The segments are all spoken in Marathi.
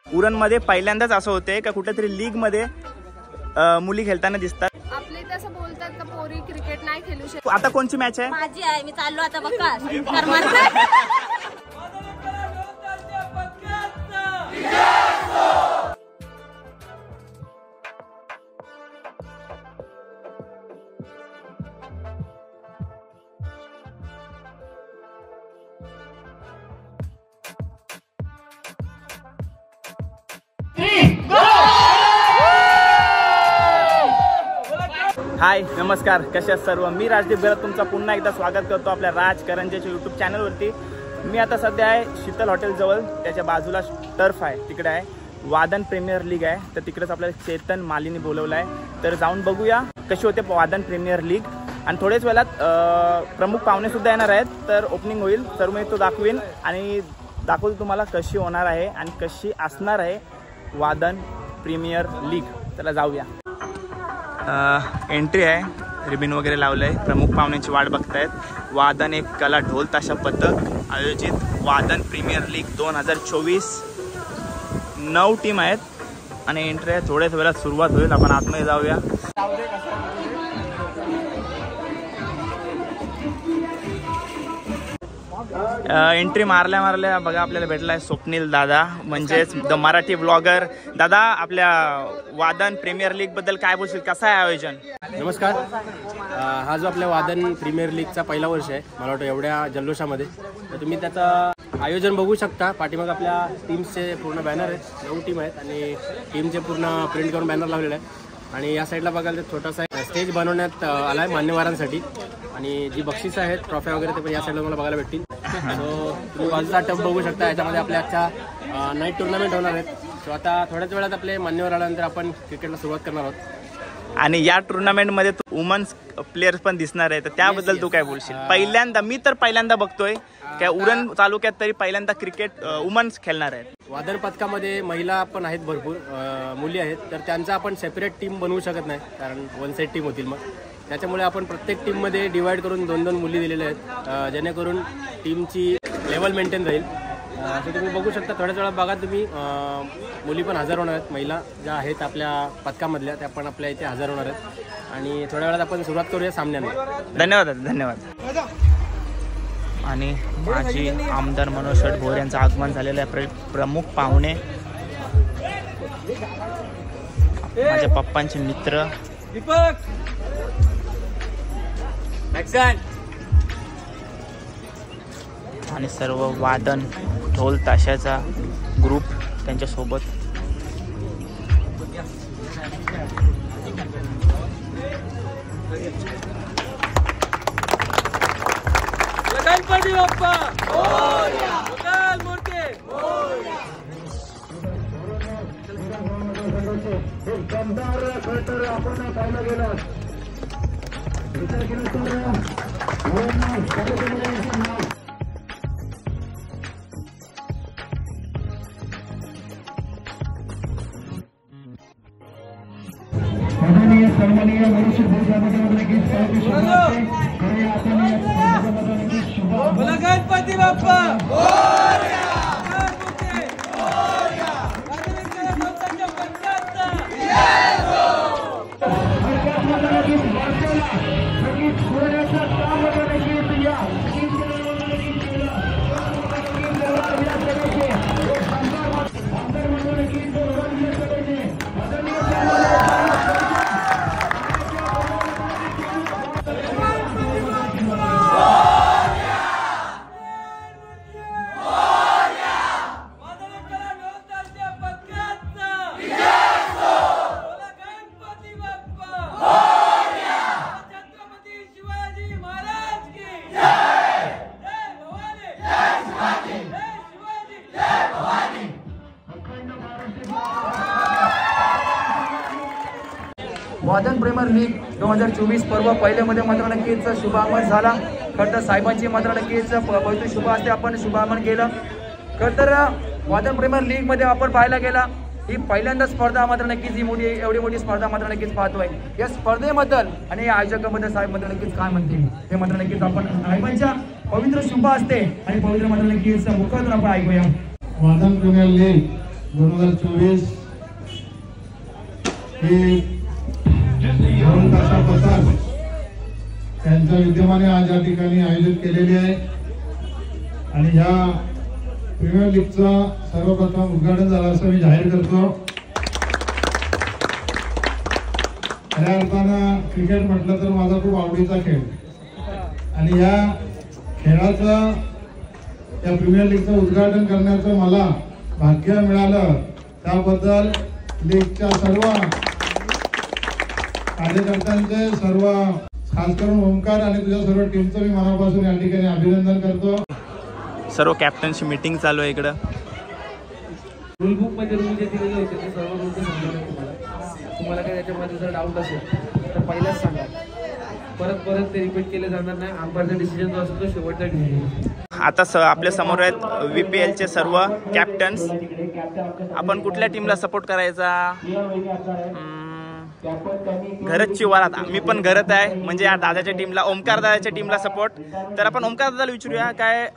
उरणमध्ये पहिल्यांदाच असं होते का कुठेतरी लीग मध्ये मुली खेळताना दिसतात. आपले तसं बोलतात का पोरी क्रिकेट नाही खेळू शकत. आता कोणची मॅच आहे? माझी आहे, मी चाललो आता बघा. हाय नमस्कार, कसे आहात सर्व? मी राजदीप गरत तुमचा पुन्हा एकदा स्वागत करतो आपल्या राजकरंजेच्या यूट्यूब चॅनलवरती. मी आता सध्या आहे शीतल हॉटेलजवळ, त्याच्या बाजूला टर्फ आहे, तिकडे आहे वादन प्रीमियर लीग आहे. तर तिकडेच आपल्याला चेतन मालीने बोलवलं आहे. तर जाऊन बघूया कशी होते वादन प्रीमियर लीग. आणि थोड्याच वेळात प्रमुख पाहुणेसुद्धा येणार आहेत. तर ओपनिंग होईल, तर मी तो दाखवीन आणि दाखवतो तुम्हाला कशी होणार आहे आणि कशी असणार आहे वादन प्रीमियर लीग. त्याला जाऊया. एंट्री आहे, रिबिन वगैरे लावलं आहे, प्रमुख पाहुण्यांची वाट बघतायत. वादन एक कला ढोल ताशा पथक आयोजित वादन प्रीमियर लीग 2024. 9 टीम आहेत आणि एंट्री आहे. थोड्याच वेळात सुरुवात होईल. आपण आतमध्ये जाऊया. एंट्री मारल्या बघा आपल्याला भेटलाय स्वप्नील दादा, म्हणजेच द मराठी ब्लॉगर. दादा, आपल्या वादन प्रीमियर लीग बद्दल काय बोलशील? कसं आहे आयोजन? नमस्कार. हा जो आपल्या वादन प्रीमियर लीगचा पहिला वर्ष आहे, मला वाटतं एवढ्या जल्लोषामध्ये. तर तुम्ही त्याचं आयोजन बघू शकता. पाठीमाग आपल्या टीम्सचे पूर्ण बॅनर आहेत. 9 टीम आहेत आणि टीमचे पूर्ण प्रिंट करून बॅनर लावलेला आहे. आणि या साईडला बघायला छोटासा स्टेज बनवण्यात आला आहे मान्यवरांसाठी. आणि जी बक्षिसं आहेत, ट्रॉफ्या वगैरे, ते पण या साईडला मला बघायला भेटतील. सो तुम्ही बाजूचा टप बघू शकता. याच्यामध्ये आपल्या आजच्या नाईट टुर्नामेंट होणार आहेत. सो आता थोड्याच वेळात आपले मान्यवर आल्यानंतर आपण क्रिकेटला सुरुवात करणार आहोत. आणि या टुर्नामेंटमध्ये वुमन्स प्लेयर्स पण दिसणार आहे. तर त्याबद्दल तू काय बोलशील? पहिल्यांदा, मी तर पहिल्यांदा बघतोय काय उरण तालुक्यात तरी पहिल्यांदा क्रिकेट वुमन्स खेळणार आहेत. वादन पथकामध्ये महिला पण आहेत, भरपूर मुली आहेत. तर त्यांचा आपण सेपरेट टीम बनवू शकत नाही, कारण वन साईड टीम होतील. मग त्याच्यामुळे आपण प्रत्येक टीममध्ये डिवाइड करून 2-2 मुली दिलेल्या आहेत, जेणेकरून टीमची लेवल मेंटेन राहील. असं तुम्ही बघू शकता. थोड्याच वेळात बघा तुम्ही, मुली पण हजर होणार आहेत. महिला ज्या आहेत आपल्या पथकामधल्या, त्या पण आपल्या इथे हजर होणार आहेत. आणि थोड्या वेळात आपण सुरुवात करूया सामन्याने. धन्यवाद धन्यवाद. आणि माजी आमदार मनोज भोर यांचं आगमन झालेलं आहे. प्रमुख पाहुणे माझ्या पप्पांचे मित्र दीपक आणि सर्व वादन ढोल ताशाचा ग्रुप त्यांच्यासोबत. गणपती बाप्पा मोरया, मंगल मूर्ती मोरया. आपण पाहिलं गेलं सन्माननीय मनुष्य गणपती बाप्पा वादन प्रीमियर लीग 2024 पर्व पहिल्यामध्ये मात्र नक्कीच शुभागमन झाला. खरं तर साहेबांची मात्र नक्कीच पवित्र शुभ असते, आपण शुभागमन केलं. खरं तर वादन प्रीमियर लीग मध्ये आपण पाहायला गेला, ही पहिल्यांदा स्पर्धा मात्र नक्कीच, ही मोठी एवढी मोठी स्पर्धा मात्र नक्कीच पाहतोय. या स्पर्धेबद्दल आणि आयोजकांबद्दल साहेब मात्र नक्कीच काय म्हणतील हे मात्र नक्कीच आपण साहेबांच्या पवित्र शुभ असते आणि पवित्र मात्र नक्कीच मुखातून आपण ऐकूया. वादन प्रीमियर लीग 2024 ही ढोल ताशा पथक त्यांच्या विद्यमाने आज या ठिकाणी आयोजित केलेली आहे आणि या प्रीमियर लीगचा सर्वप्रथम उद्घाटन झालं असं मी जाहीर करतो. खऱ्या अर्थानं क्रिकेट म्हटलं तर माझा खूप आवडीचा खेळ आणि या खेळाचं या प्रीमियर लीगचं उद्घाटन करण्याचं मला भाग्य मिळालं. त्याबद्दल लीगच्या सर्व कार्यकर्त्यांचे, सर्व खास करून ओमकार आणि तुझ्या सर्व टीमचं मी मनापासून या ठिकाणी अभिनंदन करतो. सर्व कॅप्टनची मीटिंग चालू आहे इकडं. रूलबुक मध्ये रूल जे दिलेले होते ते सर्व रूल समजले. तुम्हाला काही त्याच्यामध्ये जर डाऊट असेल तर पहिलाच सांगा. परत ते रिपीट केले जाणार नाही. अंपायरचा डिसिजन जो असतो तो शेवटचा डिसिजन. आता आपल्या समोर आहेत VPLचे सर्व कॅप्टन्स. आपण कुठल्या टीमला सपोर्ट करायचा? घरची वारात. मी पण घरात आहे, म्हणजे या दादाच्या टीमला, ओमकार दादाच्या टीमला सपोर्ट. तर आपण ओमकार दादाला विचारूया, काय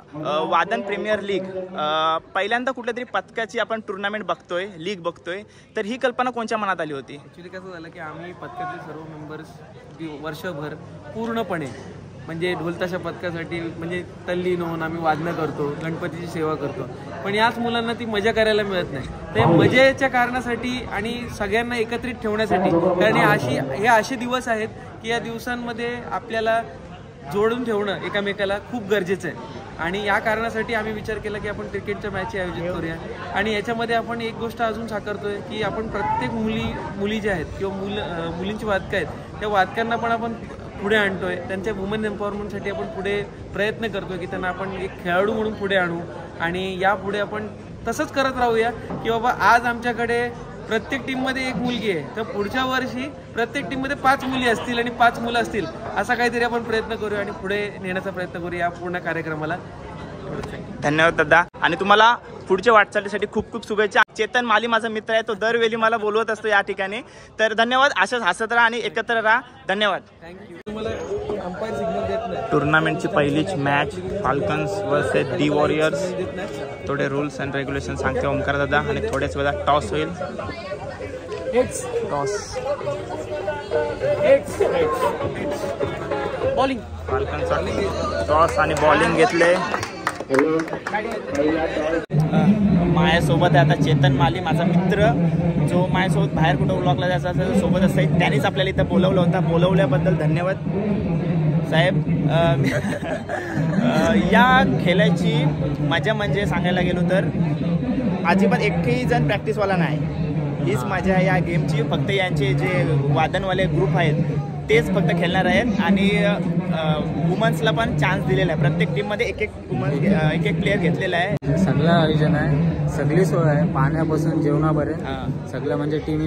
वादन प्रीमियर लीग पहिल्यांदा कुठल्या तरी पथकाची आपण टुर्नामेंट बघतोय, लीग बघतोय, तर ही कल्पना कोणत्या मनात आली होती? ॲक्च्युली कसं झालं की आम्ही पथकातले सर्व मेंबर्स वर्षभर पूर्णपणे म्हणजे ढोलताशा पथकासाठी म्हणजे तल्लीन होऊन आम्ही वादनं करतो, गणपतीची सेवा करतो. पण याच मुलांना ती मजा करायला मिळत नाही. ते मजेच्या कारणासाठी आणि सगळ्यांना एकत्रित ठेवण्यासाठी, कारण हे असे दिवस आहेत की या दिवसांमध्ये आपल्याला जोडून ठेवणं एकमेकाला खूप गरजेचं आहे. आणि या कारणासाठी आम्ही विचार केला की आपण क्रिकेटच्या मॅची आयोजित करूया. आणि याच्यामध्ये आपण एक गोष्ट अजून साकारतोय की आपण प्रत्येक मुली ज्या आहेत किंवा मुलींची वादकं आहेत त्या वादकांना पण आपण पुढे आणतोय. त्यांच्या वुमन एम्पॉवरमेंटसाठी आपण पुढे प्रयत्न करतोय की त्यांना आपण एक खेळाडू म्हणून पुढे आणू. आणि यापुढे आपण तसंच करत राहूया की बाबा आज आमच्याकडे प्रत्येक टीममध्ये एक मुलगी आहे, तर पुढच्या वर्षी प्रत्येक टीममध्ये 5 मुली असतील आणि 5 मुलं असतील, असा काहीतरी आपण प्रयत्न करूया आणि पुढे नेण्याचा प्रयत्न करूया या पूर्ण कार्यक्रमाला. धन्यवाद दादा. आणि तुम्हाला पुढच्या वाटचालीसाठी खूप खूप शुभेच्छा. चेतन माली माझा मित्र आहे, तो दरवेळी मला बोलवत असतो या ठिकाणी. तर धन्यवाद. अशाच हसत राहा आणि एकत्र राहा. धन्यवाद. थँक्यू. तुम्हाला अंपायर सिग्नल देत नाही. टुर्नामेंटची पहिलीच मॅच फाल्कन्स वर्सेस दी वॉरियर्स. थोडे रूल्स अँड रेग्युलेशन सांगते ओमकार दादा आणि थोड्याच वेळात टॉस होईल. टॉस बॉलिंग फाल्कन्स टॉस आणि बॉलिंग घेतले. माझ्यासोबत आहे आता चेतन माली माझा मित्र, जो माझ्यासोबत बाहेर कुठं व्लॉगला जायचं असेल सोबत असतं. त्यानेच आपल्याला इथं बोलवलं होतं. बोलवल्याबद्दल धन्यवाद साहेब. या खेळाची मजा म्हणजे सांगायला गेलो तर अजिबात एकही जण प्रॅक्टिसवाला नाही. हीच मजा आहे या गेमची. फक्त यांचे जे वादनवाले ग्रुप आहेत तेच फक्त खेळणार आहेत. आणि वुमन्सला पण चान्स दिलेला आहे. प्रत्येक टीममध्ये एक एक प्लेअर घेतलेला आहे. सगळं आयोजन आहे, सगळी सोय आहे, पाण्यापासून जेवणापर्यंत सगळं. म्हणजे टीम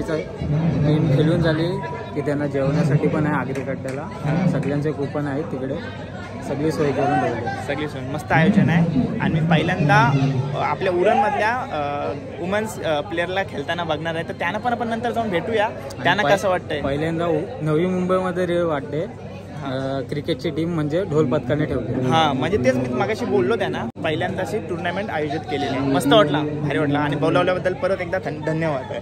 खेळून झाली की त्यांना जेवण्यासाठी पण आहे आगरी कड्ड्याला. सगळ्यांचे कुपन आहेत तिकडे, सगळी सोय करून ठेवली. सगळी सोय मस्त आयोजन आहे. आणि मी पहिल्यांदा आपल्या उरणमधल्या वुमन्स प्लेअरला खेळताना बघणार आहे. तर त्यांना पण आपण नंतर जाऊन भेटूया. त्यांना कसं वाटतंय? पहिल्यांदा नवी मुंबईमध्ये वाटते क्रिकेटची टीम म्हणजे ढोल पथकाने ठेवली. हां, म्हणजे तेच मी मागाशी बोललो त्यांना. पहिल्यांदा अशी टुर्नामेंट आयोजित केलेली आहे. मस्त वाटला, भारी वाटला. आणि बोलावल्याबद्दल परत एकदा धन्यवाद.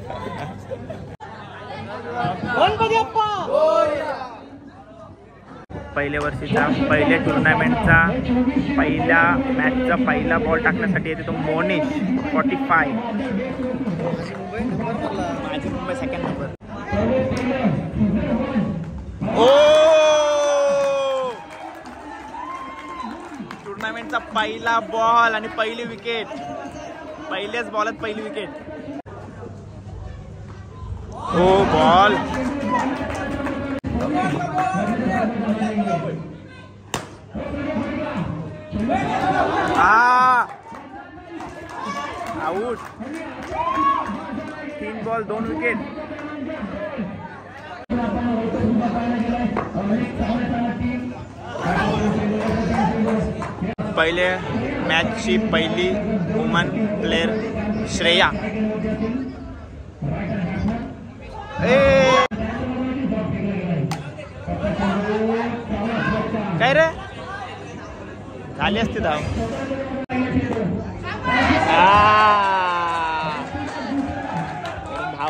पहिल्या वर्षीचा पहिल्या टुर्नामेंटचा पहिल्या मॅचचा पहिला बॉल टाकण्यासाठी येते तो मोनिश 45. माझी मुंबई सेकंड नंबर. टुर्नामेंटचा पहिला बॉल आणि पहिली विकेट. पहिल्याच बॉलात पहिली विकेट. ओ बॉल आउट. 3 ball 2 wicket. पहिले मॅचची पहिली वुमन प्लेअर श्रेया. काय रे झाली असते धाव.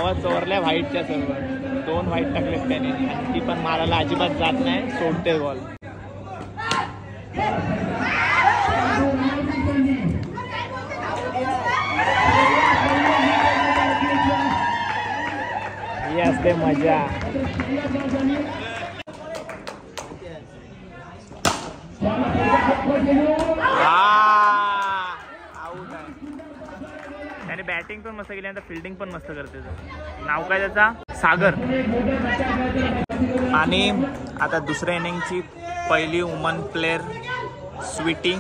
धावा चोरल्या व्हाईटच्या सर्व. 2 व्हाईट टाकलेत त्याने आणि ती पण मारायला अजिबात जात नाही, सोडते बॉल. ही असते मजा. त्याने बॅटिंग पण मस्त केली आणि फिल्डिंग पण मस्त करते. नाव काय त्याचा? सागर. आणि आता दुसऱ्या इनिंगची पहिली वुमन प्लेयर स्वीटी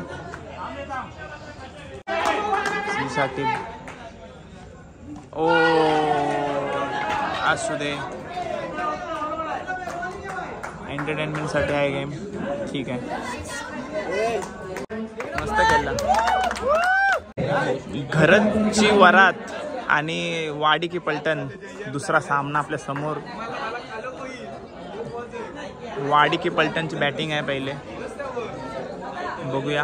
साठी. ओ असू दे, एंटरटेनमेंटसाठी आहे गेम. ठीक आहे, मस्त केला. घरची वरात आणि वाडी की पलटण दुसरा सामना आपल्या समोर. वाडी की पलटणची बॅटिंग आहे पहिले, बघूया.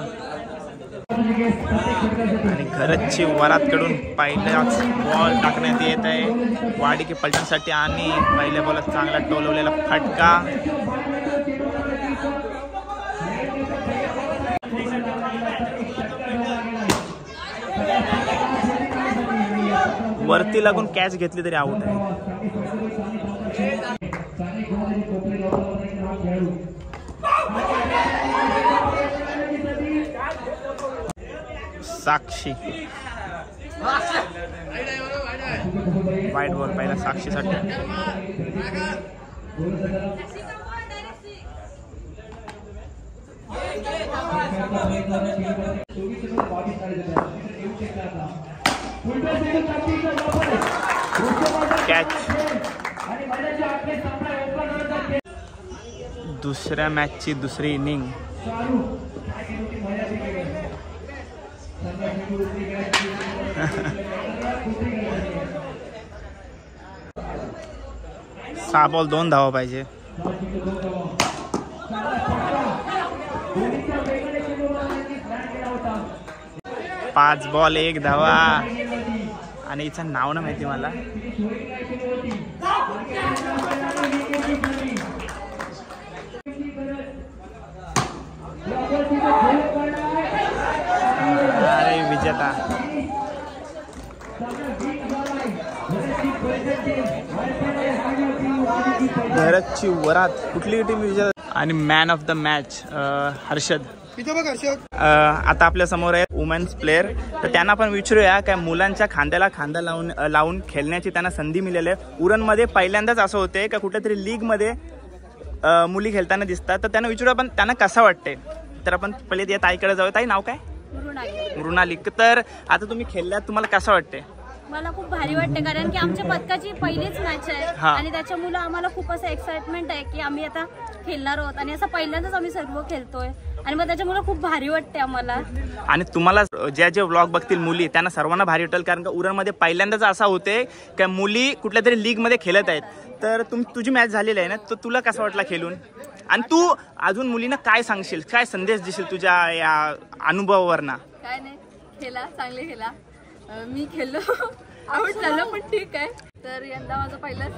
आणि घरची वरातकडून पहिलाच बॉल टाकण्यात येत आहे वाडी की पलटणसाठी आणि पहिल्या बॉलात चांगला टोलवलेला फटका. वरती लागून कॅच घेतली तरी आऊट आहे. साक्षी वाईट बॉल पहिला साक्षीसाठी. कॅच. दुसऱ्या मॅचची दुसरी इनिंग. सहा बॉल 2 धावा पाहिजे. पाच बॉल 1 धावा. आणि हिचं नाव ना माहिती मला. अरे विजेता. घरची वरात कुठली टीम विजेता. आणि man of the match Harshad. आता आपल्या समोर आहे वुमेन्स प्लेयर. तर त्यांना पण विचारूया काय मुलांच्या खांद्याला खांदा लावून खेळण्याची त्यांना संधी मिळाली आहे. उरणमध्ये पहिल्यांदाच असं होते का कुठेतरी लीगमध्ये मुली खेळताना दिसतात. तर त्यांना विचारूया पण त्यांना कसं वाटते. तर आपण पहिले या ताईकडे जाऊया. ताई नाव काय? मृणाली. तर आता तुम्ही खेळल्यात, तुम्हाला कसं वाटते? मला खूप भारी वाटते कारण की आमच्या पदकाची पहिलीच मॅच आहे आणि त्याच्यामुळे आम्हाला खूप असं एक्साइटमेंट आहे की आम्ही आता खेळणार आहोत आणि असं पहिल्यांदाच आम्ही सर्व खेळतोय आणि मग त्याच्यामुळे खूप भारी वाटते आम्हाला. आणि तुम्हाला जे व्लॉग बघतील मुली त्यांना सर्वांना भारी वाटेल कारण का उरणमध्ये पहिल्यांदाच असा होते की मुली कुठल्या तरी लीग मध्ये खेळत आहेत. तर तुझी मॅच झालेली आहे ना, तर तुला कसं वाटला खेळून आणि तू अजून मुलींना काय सांगशील, काय संदेश देशील तुझ्या या अनुभवावरना? काय नाही, खेळा, चांगले खेळा. मी खेळलो, आउट झालं पण ठीक आहे. तर यंदा माझा पहिलाच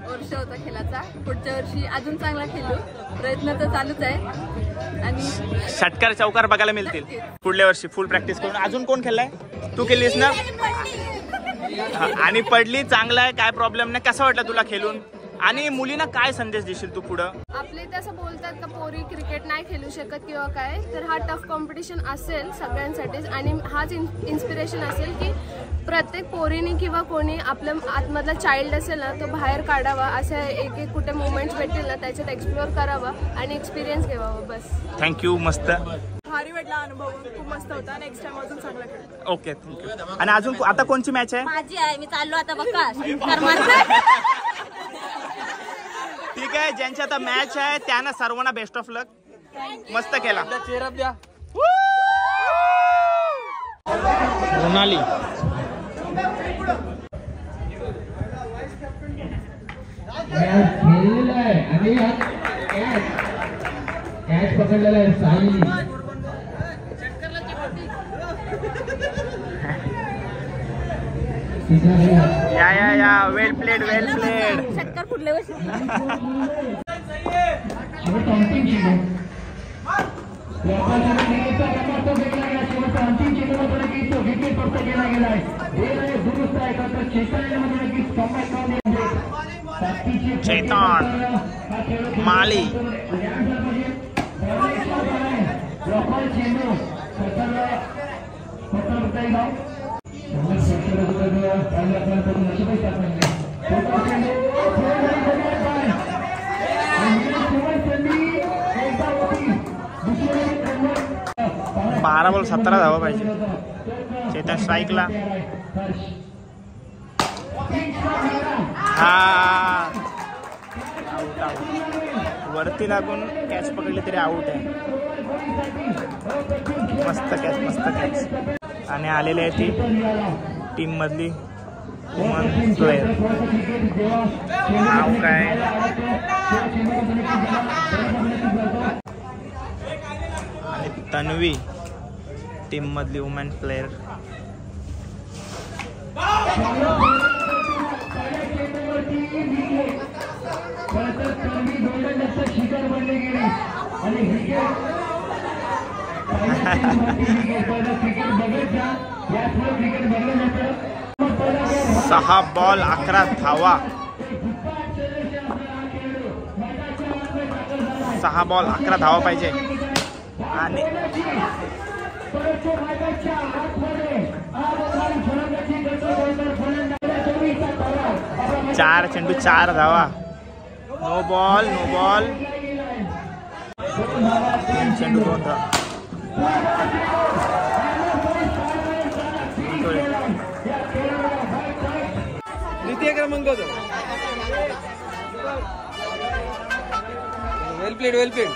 वर्ष होता खेळाचा. पुढच्या वर्षी अजून चांगला खेळू, प्रयत्न तर चालूच आहे आणि षटकार चौकार बघायला मिळतील पुढल्या वर्षी. फुल प्रॅक्टिस करून. अजून कोण खेळलाय? तू खेळलीस ना आणि पडली, चांगला आहे, काय प्रॉब्लेम नाही. कसं वाटलं तुला खेळून आणि मुलींना काय संदेश देशील तू पुढं? आपले ते असं बोलतात का पोरी क्रिकेट नाही खेळू शकत किंवा काय, तर हा टफ कॉम्पिटिशन असेल सगळ्यांसाठीच आणि हाच इन्स्पिरेशन असेल की प्रत्येक पोरीने किंवा कोणी आपल्या आतमधला चाइल्ड असेल ना तो बाहेर काढावा. असे एक एक कुठे मोमेंट्स भेटतील ना त्याच्यात एक्सप्लोअर करावा आणि एक्सपिरियन्स घ्यावा. बस. थँक्यू. मस्त भारी वाटला अनुभव, खूप मस्त होता. नेक्स्ट टाइम अजून चांगला खेळ. Okay, thank you. आणि अजून आता कोणची मॅच आहे? माझी आहे, मी चाललो आता बघा. ठीक आहे, ज्यांची आता मॅच आहे त्यांना सर्वांना बेस्ट ऑफ लक. मस्त केला. मृणाली. कॅच पकडलेला आहे साई. या वेल प्लेड षटकार फुटले चैतान माली बारा बॉल 17 धावा पाहिजे. चैतन स्ट्राईकला. हा वरती लागून कॅच पकडली तरी आऊट आहे. मस्त कॅच. आणि आलेली आहे ती टीम मधली वुमन प्लेयर. नाव काय? आणि तन्वी टीम मधली वुमन प्लेयर. सहा बॉल 11 धावा. 6 बॉल 11 धावा पाहिजे. आणि 4 चेंडू 4 धावा. नो बॉल 3 चेंडू 2 धावा. द्वितीय क्रमांक होतो. वेल प्लेड.